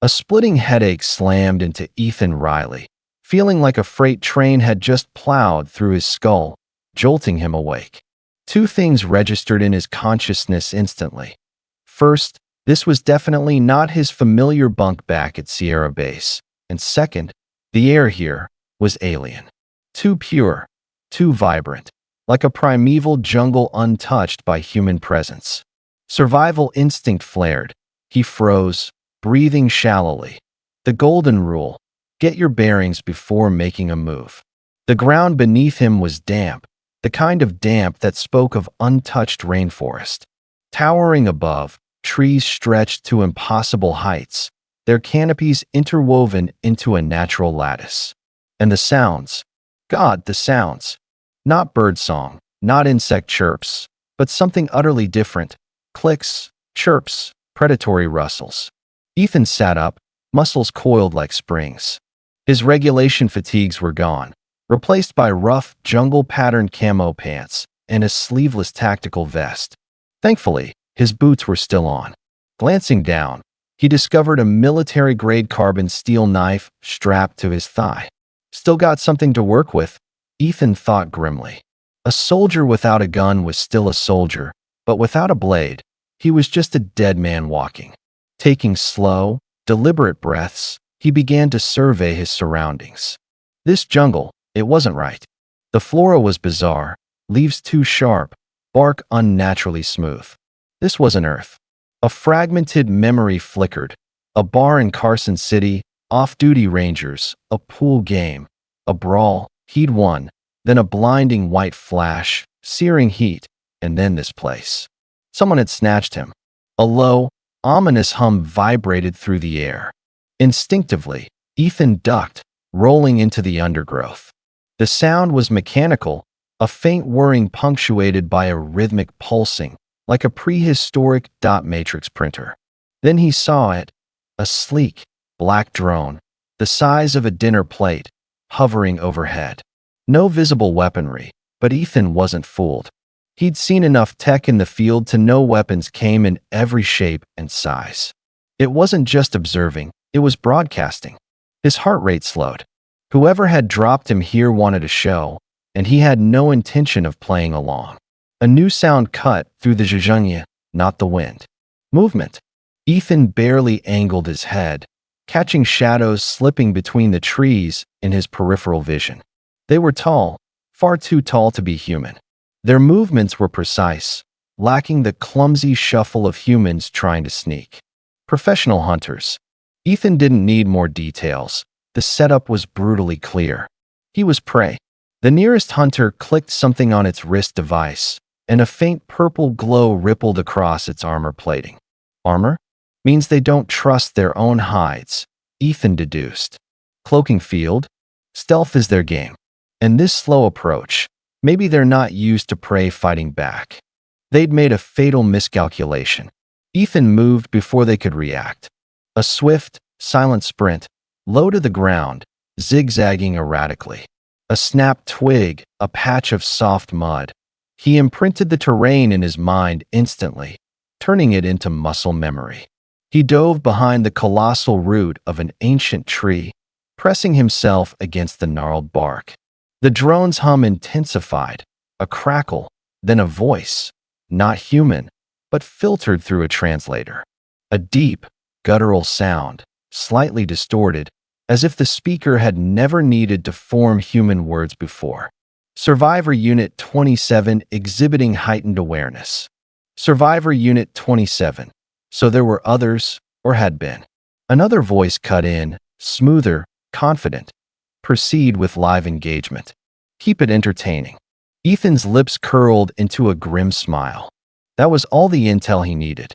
A splitting headache slammed into Ethan Riley, feeling like a freight train had just plowed through his skull, jolting him awake. Two things registered in his consciousness instantly. First, this was definitely not his familiar bunk back at Sierra Base. And second, the air here was alien. Too pure, too vibrant, like a primeval jungle untouched by human presence. Survival instinct flared. He froze, breathing shallowly. The golden rule: get your bearings before making a move. The ground beneath him was damp, the kind of damp that spoke of untouched rainforest. Towering above, trees stretched to impossible heights, their canopies interwoven into a natural lattice. And the sounds. God, the sounds. Not birdsong, not insect chirps, but something utterly different. Clicks, chirps, predatory rustles. Ethan sat up, muscles coiled like springs. His regulation fatigues were gone, replaced by rough, jungle-patterned camo pants and a sleeveless tactical vest. Thankfully, his boots were still on. Glancing down, he discovered a military-grade carbon steel knife strapped to his thigh. Still got something to work with, Ethan thought grimly. A soldier without a gun was still a soldier, but without a blade, he was just a dead man walking. Taking slow, deliberate breaths, he began to survey his surroundings. This jungle, it wasn't right. The flora was bizarre, leaves too sharp, bark unnaturally smooth. This wasn't Earth. A fragmented memory flickered. A bar in Carson City, off-duty rangers, a pool game, a brawl, he'd won, then a blinding white flash, searing heat, and then this place. Someone had snatched him. A low, ominous hum vibrated through the air. Instinctively, Ethan ducked, rolling into the undergrowth. The sound was mechanical, a faint whirring punctuated by a rhythmic pulsing, like a prehistoric dot matrix printer. Then he saw it, a sleek, black drone, the size of a dinner plate, hovering overhead. No visible weaponry, but Ethan wasn't fooled. He'd seen enough tech in the field to know weapons came in every shape and size. It wasn't just observing, it was broadcasting. His heart rate slowed. Whoever had dropped him here wanted a show, and he had no intention of playing along. A new sound cut through the zhuzhenya, not the wind. Movement. Ethan barely angled his head, catching shadows slipping between the trees in his peripheral vision. They were tall, far too tall to be human. Their movements were precise, lacking the clumsy shuffle of humans trying to sneak. Professional hunters. Ethan didn't need more details. The setup was brutally clear. He was prey. The nearest hunter clicked something on its wrist device, and a faint purple glow rippled across its armor plating. Armor? Means they don't trust their own hides, Ethan deduced. Cloaking field? Stealth is their game. And this slow approach, maybe they're not used to prey fighting back. They'd made a fatal miscalculation. Ethan moved before they could react. A swift, silent sprint, low to the ground, zigzagging erratically. A snapped twig, a patch of soft mud. He imprinted the terrain in his mind instantly, turning it into muscle memory. He dove behind the colossal root of an ancient tree, pressing himself against the gnarled bark. The drone's hum intensified, a crackle, then a voice, not human, but filtered through a translator. A deep, guttural sound, slightly distorted, as if the speaker had never needed to form human words before. Survivor Unit 27 exhibiting heightened awareness. Survivor Unit 27. So there were others, or had been. Another voice cut in, smoother, confident. Proceed with live engagement. Keep it entertaining. Ethan's lips curled into a grim smile. That was all the intel he needed.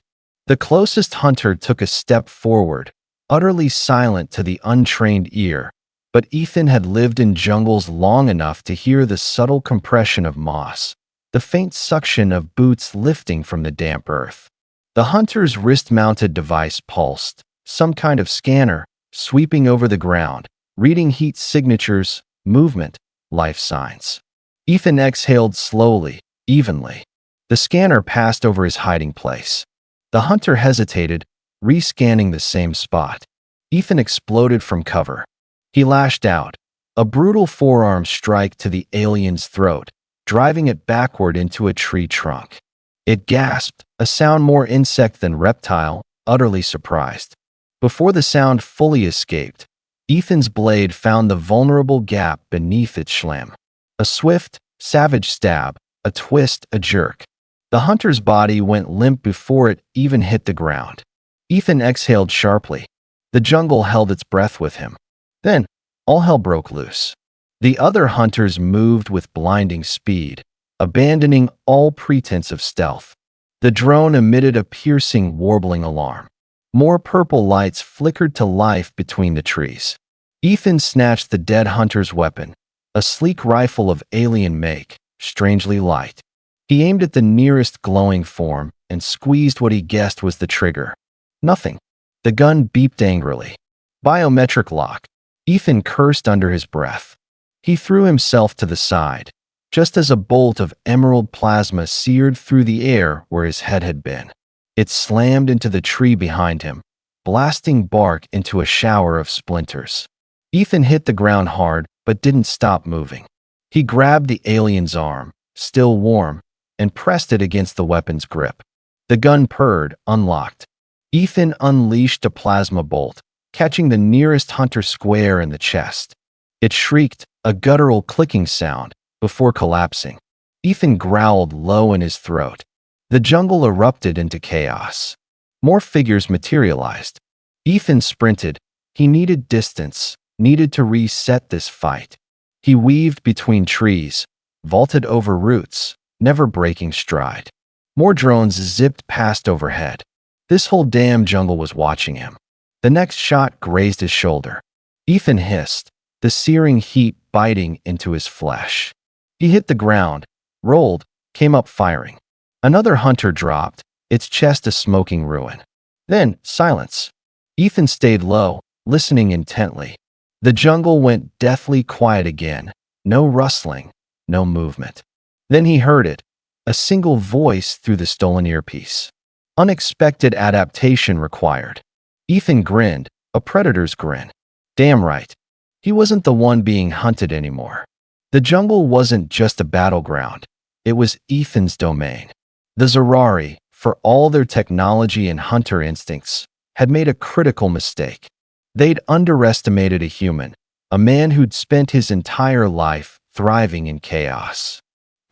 The closest hunter took a step forward, utterly silent to the untrained ear, but Ethan had lived in jungles long enough to hear the subtle compression of moss, the faint suction of boots lifting from the damp earth. The hunter's wrist-mounted device pulsed, some kind of scanner, sweeping over the ground, reading heat signatures, movement, life signs. Ethan exhaled slowly, evenly. The scanner passed over his hiding place. The hunter hesitated, rescanning the same spot. Ethan exploded from cover. He lashed out, a brutal forearm strike to the alien's throat, driving it backward into a tree trunk. It gasped, a sound more insect than reptile, utterly surprised. Before the sound fully escaped, Ethan's blade found the vulnerable gap beneath its schlemm. A swift, savage stab, a twist, a jerk. The hunter's body went limp before it even hit the ground. Ethan exhaled sharply. The jungle held its breath with him. Then, all hell broke loose. The other hunters moved with blinding speed, abandoning all pretense of stealth. The drone emitted a piercing, warbling alarm. More purple lights flickered to life between the trees. Ethan snatched the dead hunter's weapon, a sleek rifle of alien make, strangely light. He aimed at the nearest glowing form and squeezed what he guessed was the trigger. Nothing. The gun beeped angrily. Biometric lock. Ethan cursed under his breath. He threw himself to the side, just as a bolt of emerald plasma seared through the air where his head had been. It slammed into the tree behind him, blasting bark into a shower of splinters. Ethan hit the ground hard, but didn't stop moving. He grabbed the alien's arm, still warm, and pressed it against the weapon's grip. The gun purred, unlocked. Ethan unleashed a plasma bolt, catching the nearest hunter square in the chest. It shrieked, a guttural clicking sound, before collapsing. Ethan growled low in his throat. The jungle erupted into chaos. More figures materialized. Ethan sprinted. He needed distance, needed to reset this fight. He weaved between trees, vaulted over roots, never breaking stride. More drones zipped past overhead. This whole damn jungle was watching him. The next shot grazed his shoulder. Ethan hissed, the searing heat biting into his flesh. He hit the ground, rolled, came up firing. Another hunter dropped, its chest a smoking ruin. Then, silence. Ethan stayed low, listening intently. The jungle went deathly quiet again. No rustling, no movement. Then he heard it, a single voice through the stolen earpiece. Unexpected adaptation required. Ethan grinned, a predator's grin. Damn right. He wasn't the one being hunted anymore. The jungle wasn't just a battleground. It was Ethan's domain. The Zerari, for all their technology and hunter instincts, had made a critical mistake. They'd underestimated a human, a man who'd spent his entire life thriving in chaos.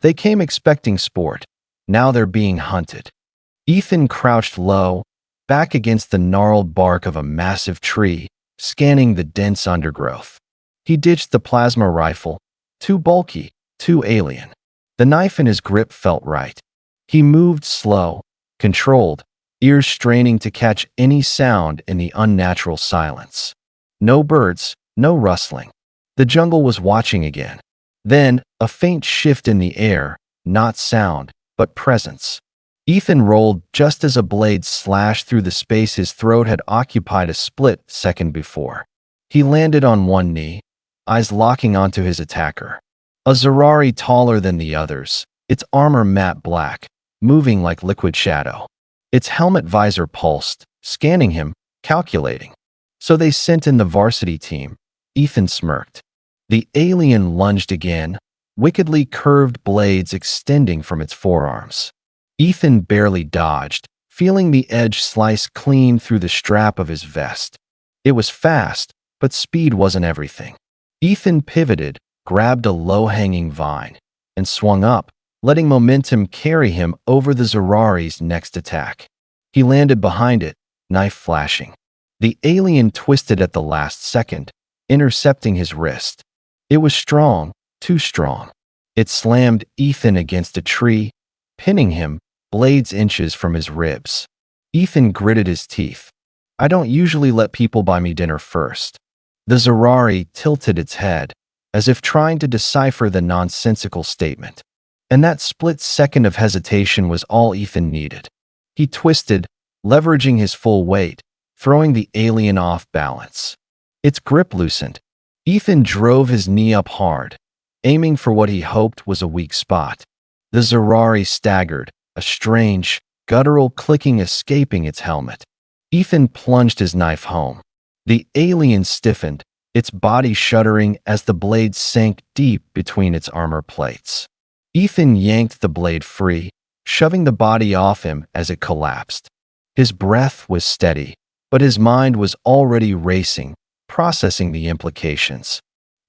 They came expecting sport. Now they're being hunted. Ethan crouched low, back against the gnarled bark of a massive tree, scanning the dense undergrowth. He ditched the plasma rifle, too bulky, too alien. The knife in his grip felt right. He moved slow, controlled, ears straining to catch any sound in the unnatural silence. No birds, no rustling. The jungle was watching again. Then, a faint shift in the air, not sound, but presence. Ethan rolled just as a blade slashed through the space his throat had occupied a split second before. He landed on one knee, eyes locking onto his attacker. A Zerari taller than the others, its armor matte black, moving like liquid shadow. Its helmet visor pulsed, scanning him, calculating. So they sent in the varsity team. Ethan smirked. The alien lunged again, wickedly curved blades extending from its forearms. Ethan barely dodged, feeling the edge slice clean through the strap of his vest. It was fast, but speed wasn't everything. Ethan pivoted, grabbed a low-hanging vine, and swung up, letting momentum carry him over the Zerari's next attack. He landed behind it, knife flashing. The alien twisted at the last second, intercepting his wrist. It was strong, too strong. It slammed Ethan against a tree, pinning him, blades inches from his ribs. Ethan gritted his teeth. I don't usually let people buy me dinner first. The Zerari tilted its head, as if trying to decipher the nonsensical statement. And that split second of hesitation was all Ethan needed. He twisted, leveraging his full weight, throwing the alien off balance. Its grip loosened. Ethan drove his knee up hard, aiming for what he hoped was a weak spot. The Zerari staggered, a strange, guttural clicking escaping its helmet. Ethan plunged his knife home. The alien stiffened, its body shuddering as the blade sank deep between its armor plates. Ethan yanked the blade free, shoving the body off him as it collapsed. His breath was steady, but his mind was already racing, processing the implications.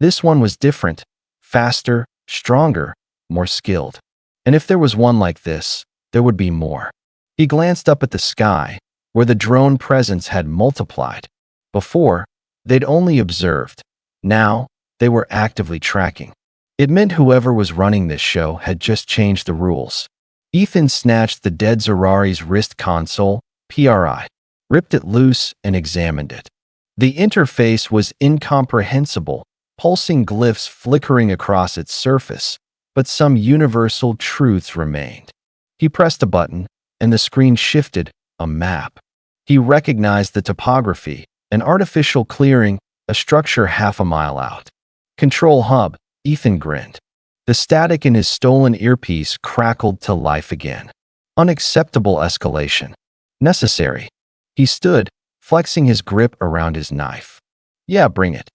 This one was different, faster, stronger, more skilled. And if there was one like this, there would be more. He glanced up at the sky, where the drone presence had multiplied. Before, they'd only observed. Now, they were actively tracking. It meant whoever was running this show had just changed the rules. Ethan snatched the dead Zerari's wrist console, PRI, ripped it loose, and examined it. The interface was incomprehensible, pulsing glyphs flickering across its surface, but some universal truths remained. He pressed a button, and the screen shifted, a map. He recognized the topography, an artificial clearing, a structure half a mile out. Control hub, Ethan grinned. The static in his stolen earpiece crackled to life again. Unacceptable escalation. Necessary. He stood, flexing his grip around his knife. Yeah, bring it.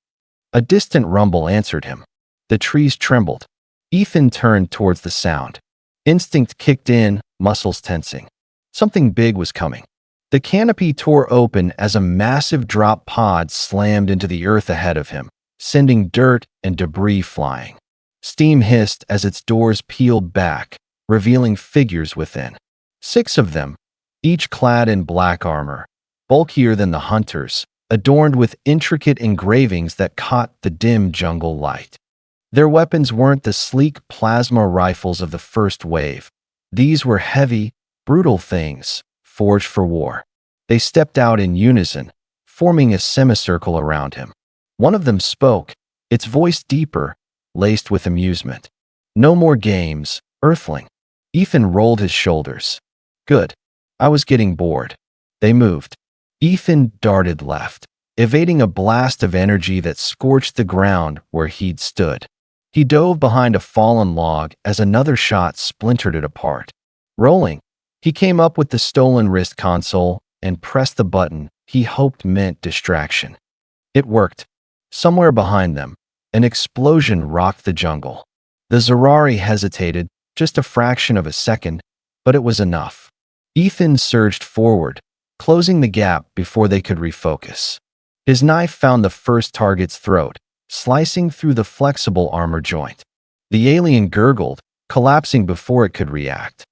A distant rumble answered him. The trees trembled. Ethan turned towards the sound. Instinct kicked in, muscles tensing. Something big was coming. The canopy tore open as a massive drop pod slammed into the earth ahead of him, sending dirt and debris flying. Steam hissed as its doors peeled back, revealing figures within. 6 of them, each clad in black armor, bulkier than the hunters, adorned with intricate engravings that caught the dim jungle light. Their weapons weren't the sleek plasma rifles of the first wave. These were heavy, brutal things, forged for war. They stepped out in unison, forming a semicircle around him. One of them spoke, its voice deeper, laced with amusement. No more games, Earthling. Ethan rolled his shoulders. Good. I was getting bored. They moved. Ethan darted left, evading a blast of energy that scorched the ground where he'd stood. He dove behind a fallen log as another shot splintered it apart. Rolling, he came up with the stolen wrist console and pressed the button he hoped meant distraction. It worked. Somewhere behind them, an explosion rocked the jungle. The Zerari hesitated, just a fraction of a second, but it was enough. Ethan surged forward, closing the gap before they could refocus. His knife found the first target's throat, slicing through the flexible armor joint. The alien gurgled, collapsing before it could react.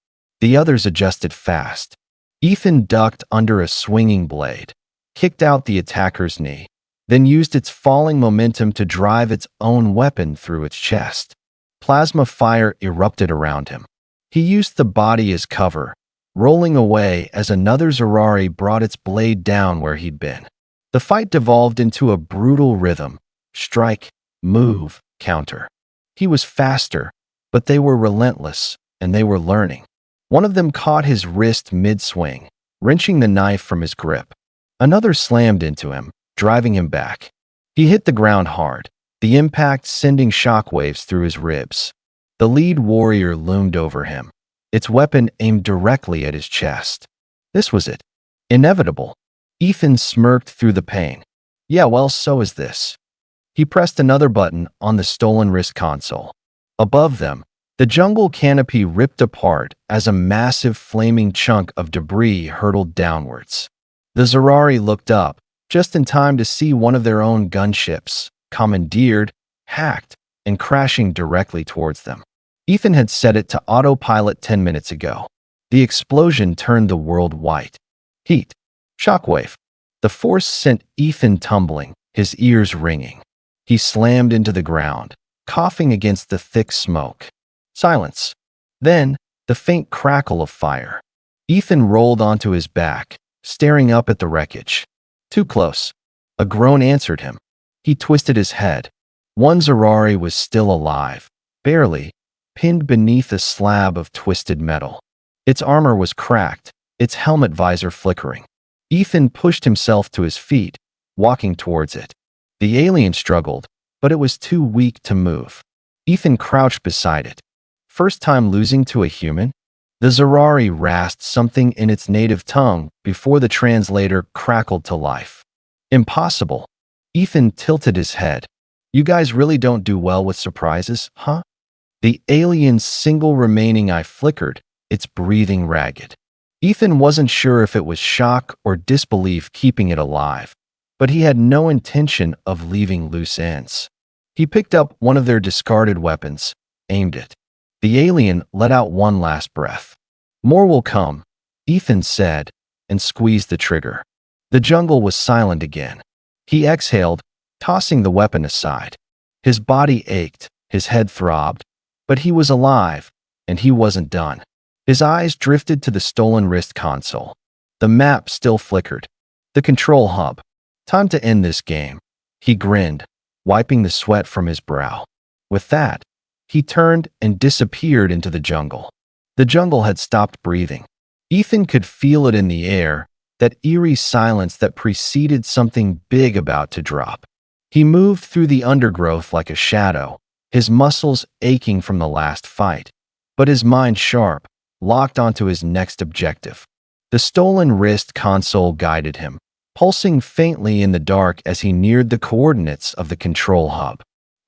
The others adjusted fast. Ethan ducked under a swinging blade, kicked out the attacker's knee, then used its falling momentum to drive its own weapon through its chest. Plasma fire erupted around him. He used the body as cover, rolling away as another Zerari brought its blade down where he'd been. The fight devolved into a brutal rhythm. Strike, move, counter. He was faster, but they were relentless, and they were learning. One of them caught his wrist mid-swing, wrenching the knife from his grip. Another slammed into him, driving him back. He hit the ground hard, the impact sending shockwaves through his ribs. The lead warrior loomed over him, its weapon aimed directly at his chest. This was it. Inevitable. Ethan smirked through the pain. Yeah, well, so is this. He pressed another button on the stolen wrist console. Above them, the jungle canopy ripped apart as a massive flaming chunk of debris hurtled downwards. The Zerari looked up, just in time to see one of their own gunships, commandeered, hacked, and crashing directly towards them. Ethan had set it to autopilot 10 minutes ago. The explosion turned the world white. Heat. Shockwave. The force sent Ethan tumbling, his ears ringing. He slammed into the ground, coughing against the thick smoke. Silence. Then, the faint crackle of fire. Ethan rolled onto his back, staring up at the wreckage. Too close. A groan answered him. He twisted his head. One Zerari was still alive, barely, pinned beneath a slab of twisted metal. Its armor was cracked, its helmet visor flickering. Ethan pushed himself to his feet, walking towards it. The alien struggled, but it was too weak to move. Ethan crouched beside it. First time losing to a human? The Zerari rasped something in its native tongue before the translator crackled to life. Impossible. Ethan tilted his head. You guys really don't do well with surprises, huh? The alien's single remaining eye flickered, its breathing ragged. Ethan wasn't sure if it was shock or disbelief keeping it alive, but he had no intention of leaving loose ends. He picked up one of their discarded weapons, aimed it. The alien let out one last breath. More will come, Ethan said, and squeezed the trigger. The jungle was silent again. He exhaled, tossing the weapon aside. His body ached, his head throbbed, but he was alive, and he wasn't done. His eyes drifted to the stolen wrist console. The map still flickered. The control hub. Time to end this game. He grinned, wiping the sweat from his brow. With that, he turned and disappeared into the jungle. The jungle had stopped breathing. Ethan could feel it in the air, that eerie silence that preceded something big about to drop. He moved through the undergrowth like a shadow, his muscles aching from the last fight, but his mind sharp, locked onto his next objective. The stolen wrist console guided him, pulsing faintly in the dark as he neared the coordinates of the control hub.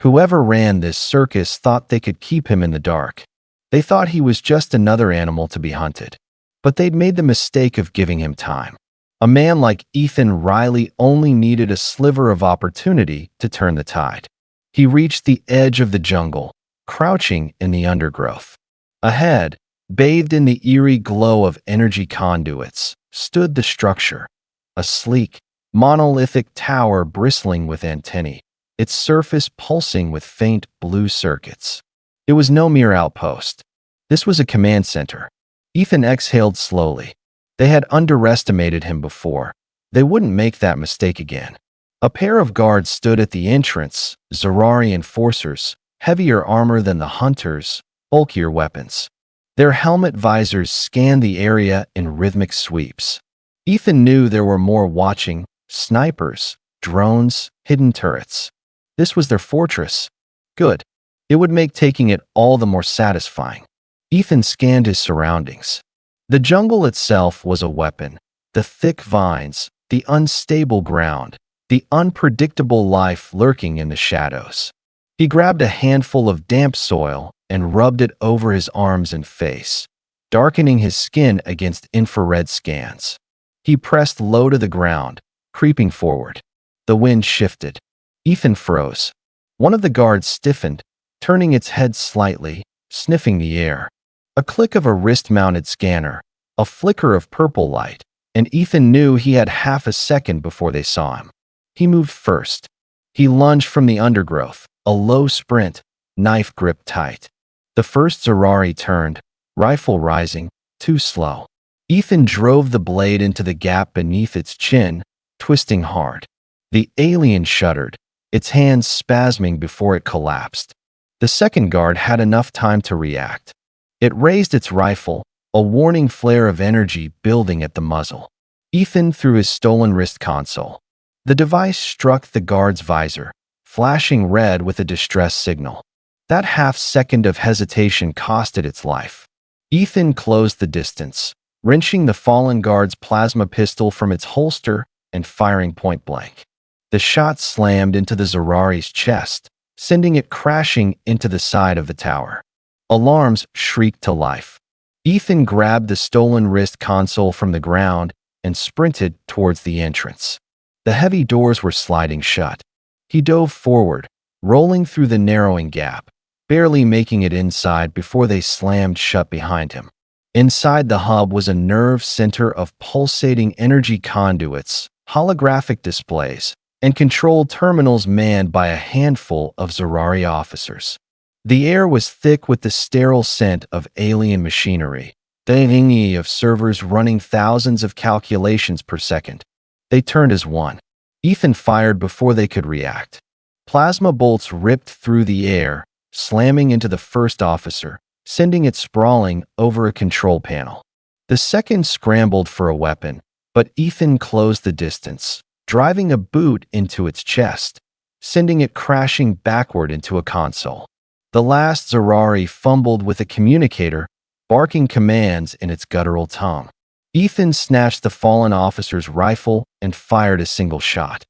Whoever ran this circus thought they could keep him in the dark. They thought he was just another animal to be hunted. But they'd made the mistake of giving him time. A man like Ethan Riley only needed a sliver of opportunity to turn the tide. He reached the edge of the jungle, crouching in the undergrowth. Ahead, bathed in the eerie glow of energy conduits, stood the structure, a sleek, monolithic tower bristling with antennae, its surface pulsing with faint blue circuits. It was no mere outpost. This was a command center. Ethan exhaled slowly. They had underestimated him before. They wouldn't make that mistake again. A pair of guards stood at the entrance, Zerari enforcers, heavier armor than the hunters, bulkier weapons. Their helmet visors scanned the area in rhythmic sweeps. Ethan knew there were more watching, snipers, drones, hidden turrets. This was their fortress. Good. It would make taking it all the more satisfying. Ethan scanned his surroundings. The jungle itself was a weapon. The thick vines, the unstable ground, the unpredictable life lurking in the shadows. He grabbed a handful of damp soil and rubbed it over his arms and face, darkening his skin against infrared scans. He pressed low to the ground, creeping forward. The wind shifted. Ethan froze. One of the guards stiffened, turning its head slightly, sniffing the air. A click of a wrist-mounted scanner, a flicker of purple light, and Ethan knew he had half a second before they saw him. He moved first. He lunged from the undergrowth, a low sprint, knife grip tight. The first Zerari turned, rifle rising, too slow. Ethan drove the blade into the gap beneath its chin, twisting hard. The alien shuddered, its hands spasming before it collapsed. The second guard had enough time to react. It raised its rifle, a warning flare of energy building at the muzzle. Ethan threw his stolen wrist console. The device struck the guard's visor, flashing red with a distress signal. That half-second of hesitation cost it its life. Ethan closed the distance, wrenching the fallen guard's plasma pistol from its holster and firing point blank. The shot slammed into the Zerari's chest, sending it crashing into the side of the tower. Alarms shrieked to life. Ethan grabbed the stolen wrist console from the ground and sprinted towards the entrance. The heavy doors were sliding shut. He dove forward, rolling through the narrowing gap, barely making it inside before they slammed shut behind him. Inside the hub was a nerve center of pulsating energy conduits, holographic displays, and control terminals manned by a handful of Zerari officers. The air was thick with the sterile scent of alien machinery, the ding of servers running thousands of calculations per second. They turned as one. Ethan fired before they could react. Plasma bolts ripped through the air, slamming into the first officer, sending it sprawling over a control panel. The second scrambled for a weapon, but Ethan closed the distance, driving a boot into its chest, sending it crashing backward into a console. The last Zerari fumbled with a communicator, barking commands in its guttural tongue. Ethan snatched the fallen officer's rifle and fired a single shot.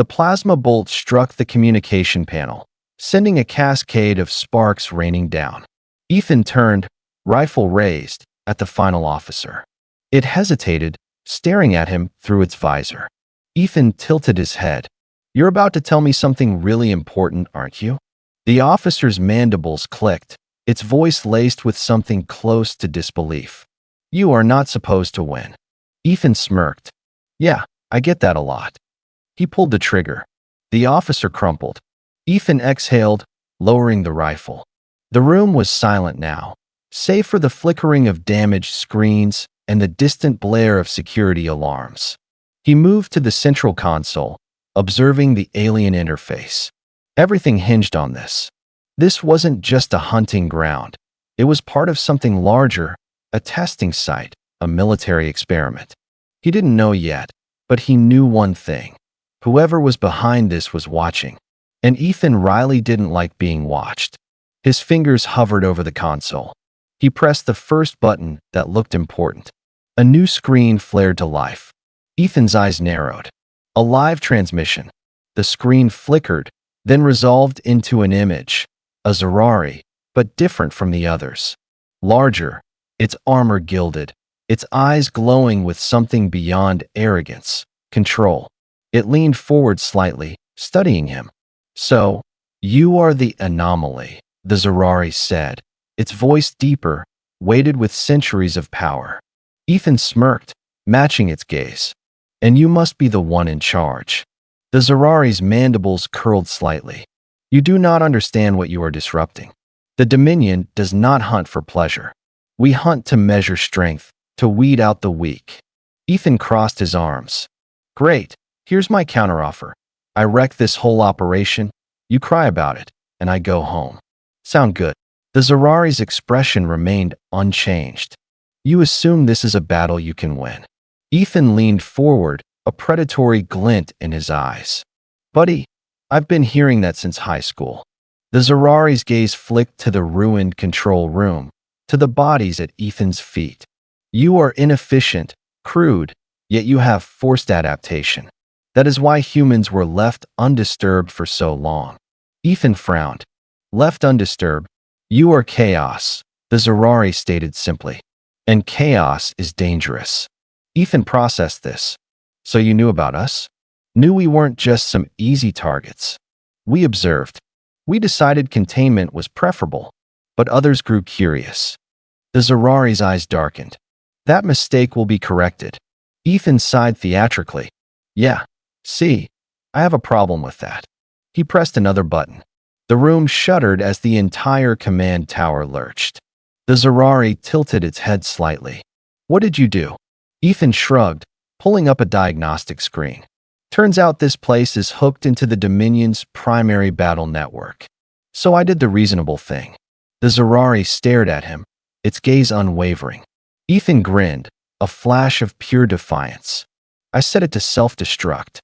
The plasma bolt struck the communication panel, sending a cascade of sparks raining down. Ethan turned, rifle raised, at the final officer. It hesitated, staring at him through its visor. Ethan tilted his head. "You're about to tell me something really important, aren't you?" The officer's mandibles clicked, its voice laced with something close to disbelief. "You are not supposed to win." Ethan smirked. "Yeah, I get that a lot." He pulled the trigger. The officer crumpled. Ethan exhaled, lowering the rifle. The room was silent now, save for the flickering of damaged screens and the distant blare of security alarms. He moved to the central console, observing the alien interface. Everything hinged on this. This wasn't just a hunting ground. It was part of something larger, a testing site, a military experiment. He didn't know yet, but he knew one thing. Whoever was behind this was watching. And Ethan Riley didn't like being watched. His fingers hovered over the console. He pressed the first button that looked important. A new screen flared to life. Ethan's eyes narrowed. A live transmission. The screen flickered, then resolved into an image. A Zerari, but different from the others. Larger, its armor gilded, its eyes glowing with something beyond arrogance, control. It leaned forward slightly, studying him. "So, you are the anomaly," the Zerari said, its voice deeper, weighted with centuries of power. Ethan smirked, matching its gaze. "And you must be the one in charge." The Zerari's mandibles curled slightly. "You do not understand what you are disrupting. The Dominion does not hunt for pleasure. We hunt to measure strength, to weed out the weak." Ethan crossed his arms. "Great, here's my counteroffer. I wreck this whole operation, you cry about it, and I go home. Sound good?" The Zerari's expression remained unchanged. "You assume this is a battle you can win." Ethan leaned forward, a predatory glint in his eyes. "Buddy, I've been hearing that since high school." The Zerari's gaze flicked to the ruined control room, to the bodies at Ethan's feet. "You are inefficient, crude, yet you have forced adaptation. That is why humans were left undisturbed for so long." Ethan frowned. "Left undisturbed? You are chaos," the Zerari stated simply. "And chaos is dangerous." Ethan processed this. "So you knew about us? Knew we weren't just some easy targets. We observed. We decided containment was preferable, but others grew curious." The Zerari's eyes darkened. "That mistake will be corrected." Ethan sighed theatrically. "Yeah, see, I have a problem with that." He pressed another button. The room shuddered as the entire command tower lurched. The Zerari tilted its head slightly. "What did you do?" Ethan shrugged, pulling up a diagnostic screen. "Turns out this place is hooked into the Dominion's primary battle network. So I did the reasonable thing." The Zerari stared at him, its gaze unwavering. Ethan grinned, a flash of pure defiance. "I set it to self-destruct."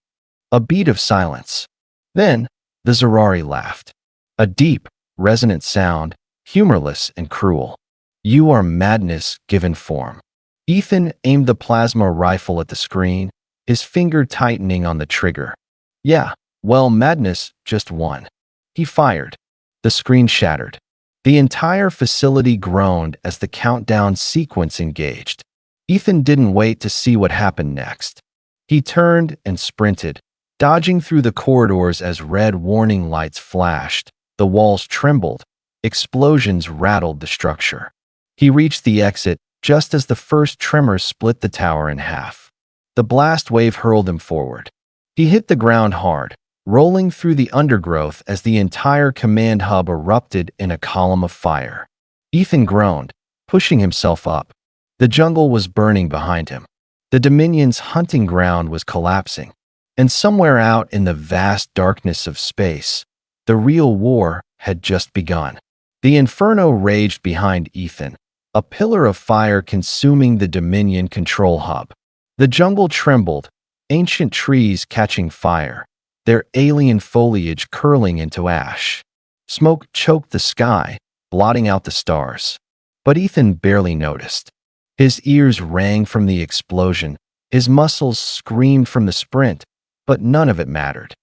A beat of silence. Then, the Zerari laughed. A deep, resonant sound, humorless and cruel. "You are madness given form." Ethan aimed the plasma rifle at the screen, his finger tightening on the trigger. "Yeah, well, madness just won." He fired. The screen shattered. The entire facility groaned as the countdown sequence engaged. Ethan didn't wait to see what happened next. He turned and sprinted, dodging through the corridors as red warning lights flashed. The walls trembled. Explosions rattled the structure. He reached the exit just as the first tremor split the tower in half. The blast wave hurled him forward. He hit the ground hard, rolling through the undergrowth as the entire command hub erupted in a column of fire. Ethan groaned, pushing himself up. The jungle was burning behind him. The Dominion's hunting ground was collapsing. And somewhere out in the vast darkness of space, the real war had just begun. The inferno raged behind Ethan, a pillar of fire consuming the Dominion control hub. The jungle trembled, ancient trees catching fire, their alien foliage curling into ash. Smoke choked the sky, blotting out the stars. But Ethan barely noticed. His ears rang from the explosion, his muscles screamed from the sprint, but none of it mattered.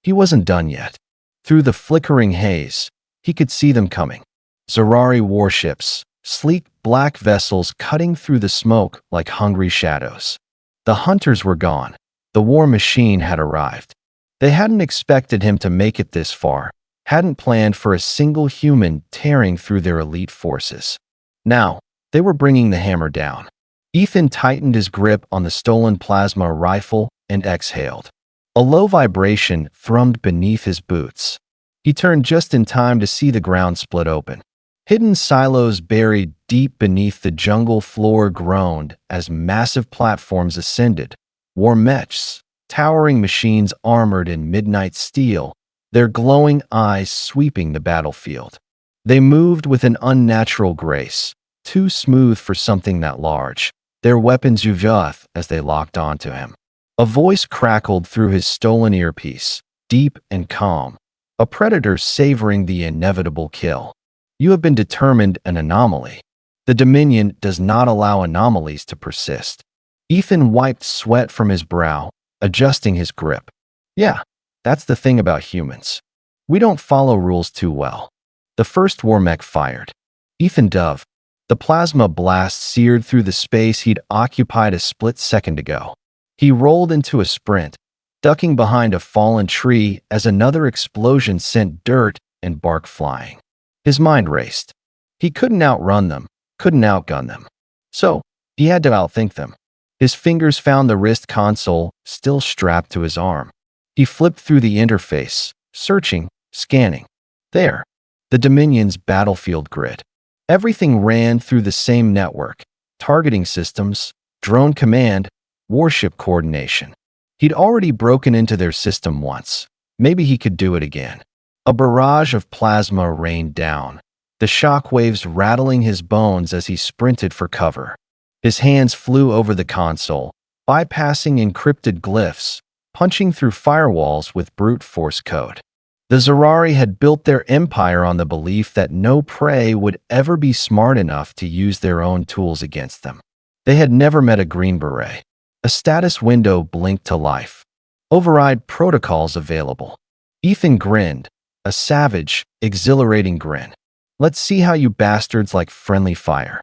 He wasn't done yet. Through the flickering haze, he could see them coming. Zerari warships, sleek black vessels cutting through the smoke like hungry shadows. The hunters were gone. The war machine had arrived. They hadn't expected him to make it this far, hadn't planned for a single human tearing through their elite forces. Now, they were bringing the hammer down. Ethan tightened his grip on the stolen plasma rifle and exhaled. A low vibration thrummed beneath his boots. He turned just in time to see the ground split open. Hidden silos buried deep beneath the jungle floor groaned as massive platforms ascended. War mechs, towering machines armored in midnight steel, their glowing eyes sweeping the battlefield. They moved with an unnatural grace, too smooth for something that large, their weapons uvuth as they locked onto him. A voice crackled through his stolen earpiece, deep and calm, a predator savoring the inevitable kill. You have been determined an anomaly. The Dominion does not allow anomalies to persist. Ethan wiped sweat from his brow, adjusting his grip. Yeah, that's the thing about humans. We don't follow rules too well. The first war mech fired. Ethan dove. The plasma blast seared through the space he'd occupied a split second ago. He rolled into a sprint, ducking behind a fallen tree as another explosion sent dirt and bark flying. His mind raced. He couldn't outrun them, couldn't outgun them. So, he had to outthink them. His fingers found the wrist console, still strapped to his arm. He flipped through the interface, searching, scanning. There, the Dominion's battlefield grid. Everything ran through the same network: targeting systems, drone command, warship coordination. He'd already broken into their system once. Maybe he could do it again. A barrage of plasma rained down, the shock waves rattling his bones as he sprinted for cover. His hands flew over the console, bypassing encrypted glyphs, punching through firewalls with brute force code. The Zerari had built their empire on the belief that no prey would ever be smart enough to use their own tools against them. They had never met a Green Beret. A status window blinked to life. Override protocols available. Ethan grinned, a savage, exhilarating grin. Let's see how you bastards like friendly fire.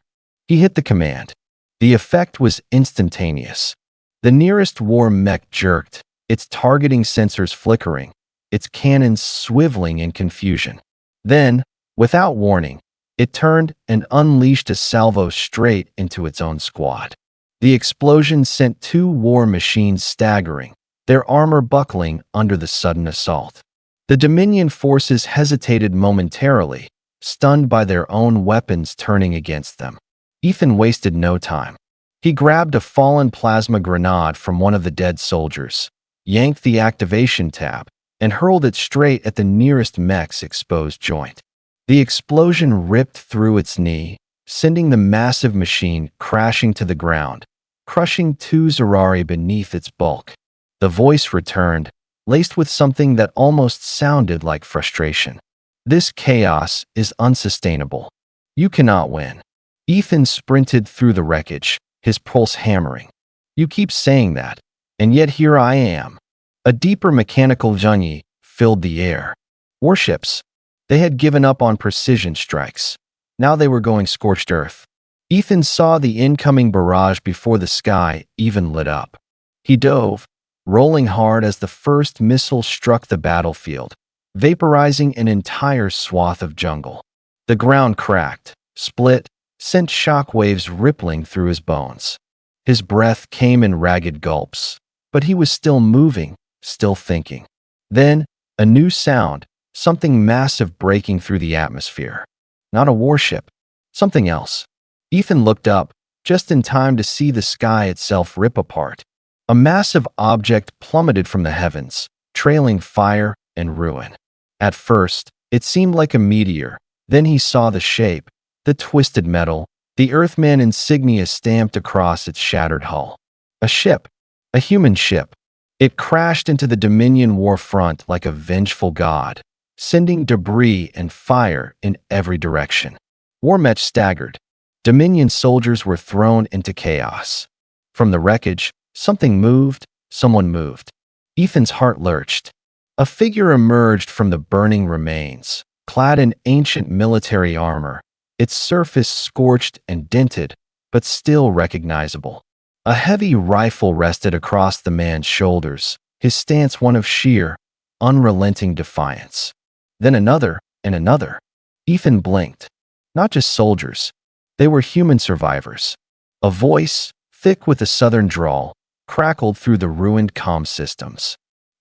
He hit the command. The effect was instantaneous. The nearest war mech jerked, its targeting sensors flickering, its cannons swiveling in confusion. Then, without warning, it turned and unleashed a salvo straight into its own squad. The explosion sent two war machines staggering, their armor buckling under the sudden assault. The Dominion forces hesitated momentarily, stunned by their own weapons turning against them. Ethan wasted no time. He grabbed a fallen plasma grenade from one of the dead soldiers, yanked the activation tab, and hurled it straight at the nearest mech's exposed joint. The explosion ripped through its knee, sending the massive machine crashing to the ground, crushing two Zerari beneath its bulk. The voice returned, laced with something that almost sounded like frustration. This chaos is unsustainable. You cannot win. Ethan sprinted through the wreckage, his pulse hammering. You keep saying that, and yet here I am. A deeper mechanical junyi filled the air. Warships. They had given up on precision strikes. Now they were going scorched earth. Ethan saw the incoming barrage before the sky even lit up. He dove, rolling hard as the first missile struck the battlefield, vaporizing an entire swath of jungle. The ground cracked, split, sent shock waves rippling through his bones. His breath came in ragged gulps, but he was still moving, still thinking. Then, a new sound, something massive breaking through the atmosphere. Not a warship, something else. Ethan looked up, just in time to see the sky itself rip apart. A massive object plummeted from the heavens, trailing fire and ruin. At first, it seemed like a meteor. Then he saw the shape, the twisted metal, the Earthman insignia stamped across its shattered hull. A ship, a human ship. It crashed into the Dominion war front like a vengeful god, sending debris and fire in every direction. Warmech staggered. Dominion soldiers were thrown into chaos. From the wreckage, something moved, someone moved. Ethan's heart lurched. A figure emerged from the burning remains, clad in ancient military armor, its surface scorched and dented, but still recognizable. A heavy rifle rested across the man's shoulders, his stance one of sheer, unrelenting defiance. Then another, and another. Ethan blinked. Not just soldiers. They were human survivors. A voice, thick with a southern drawl, crackled through the ruined comm systems.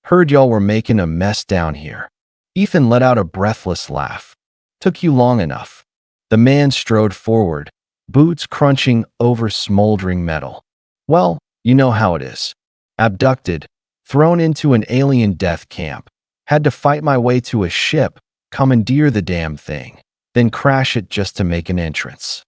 Heard y'all were making a mess down here. Ethan let out a breathless laugh. Took you long enough. The man strode forward, boots crunching over smoldering metal. Well, you know how it is. Abducted, thrown into an alien death camp. Had to fight my way to a ship, commandeer the damn thing, then crash it just to make an entrance.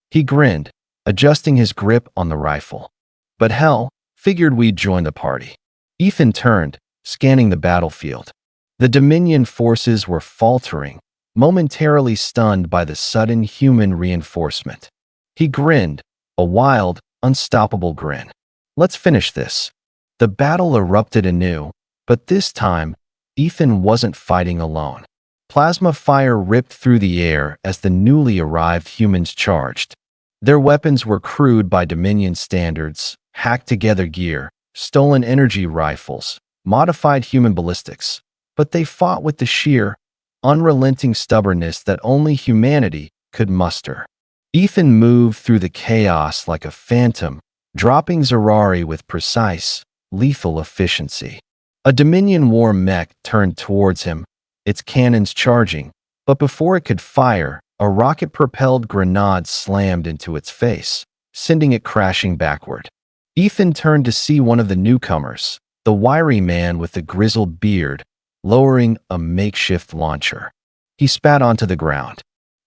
He grinned, adjusting his grip on the rifle. But hell, figured we'd join the party. Ethan turned, scanning the battlefield. The Dominion forces were faltering, momentarily stunned by the sudden human reinforcement. He grinned, a wild, unstoppable grin. Let's finish this. The battle erupted anew, but this time, Ethan wasn't fighting alone. Plasma fire ripped through the air as the newly arrived humans charged. Their weapons were crude by Dominion standards, hacked-together gear, stolen energy rifles, modified human ballistics, but they fought with the sheer, unrelenting stubbornness that only humanity could muster. Ethan moved through the chaos like a phantom, dropping Zerari with precise, lethal efficiency. A Dominion war mech turned towards him, its cannons charging, but before it could fire, a rocket-propelled grenade slammed into its face, sending it crashing backward. Ethan turned to see one of the newcomers, the wiry man with the grizzled beard, lowering a makeshift launcher. He spat onto the ground.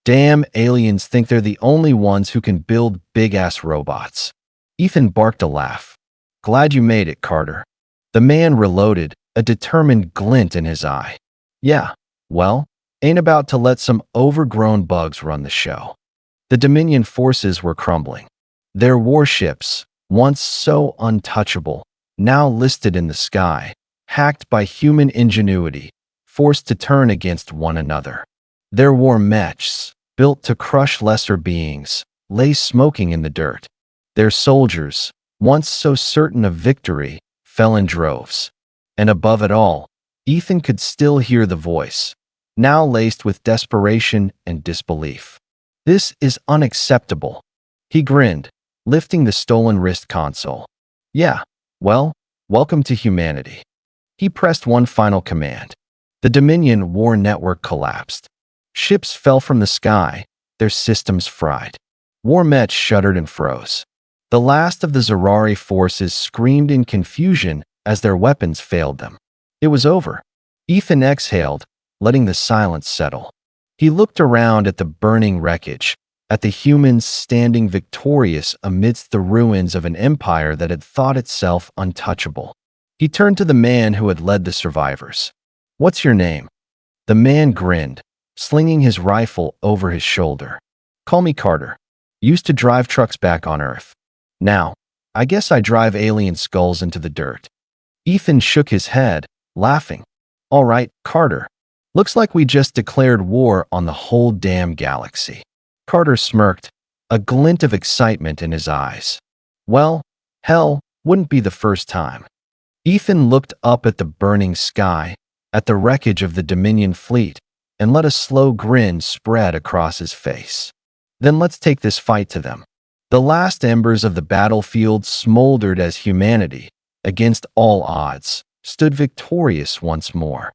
Damn, aliens think they're the only ones who can build big-ass robots. Ethan barked a laugh. Glad you made it, Carter. The man reloaded, a determined glint in his eye. Yeah, well, ain't about to let some overgrown bugs run the show. The Dominion forces were crumbling. Their warships, once so untouchable, now listed in the sky, hacked by human ingenuity, forced to turn against one another. Their war mechs, built to crush lesser beings, lay smoking in the dirt. Their soldiers, once so certain of victory, fell in droves. And above it all, Ethan could still hear the voice, now laced with desperation and disbelief. This is unacceptable. He grinned, lifting the stolen wrist console. Yeah, well, welcome to humanity. He pressed one final command. The Dominion war network collapsed. Ships fell from the sky, their systems fried. War mechs shuddered and froze. The last of the Zerari forces screamed in confusion as their weapons failed them. It was over. Ethan exhaled, letting the silence settle. He looked around at the burning wreckage, at the humans standing victorious amidst the ruins of an empire that had thought itself untouchable. He turned to the man who had led the survivors. What's your name? The man grinned, slinging his rifle over his shoulder. Call me Carter. Used to drive trucks back on Earth. Now, I guess I drive alien skulls into the dirt. Ethan shook his head, laughing. All right, Carter. Looks like we just declared war on the whole damn galaxy. Carter smirked, a glint of excitement in his eyes. Well, hell, wouldn't be the first time. Ethan looked up at the burning sky, at the wreckage of the Dominion fleet, and let a slow grin spread across his face. Then let's take this fight to them. The last embers of the battlefield smoldered as humanity, against all odds, stood victorious once more.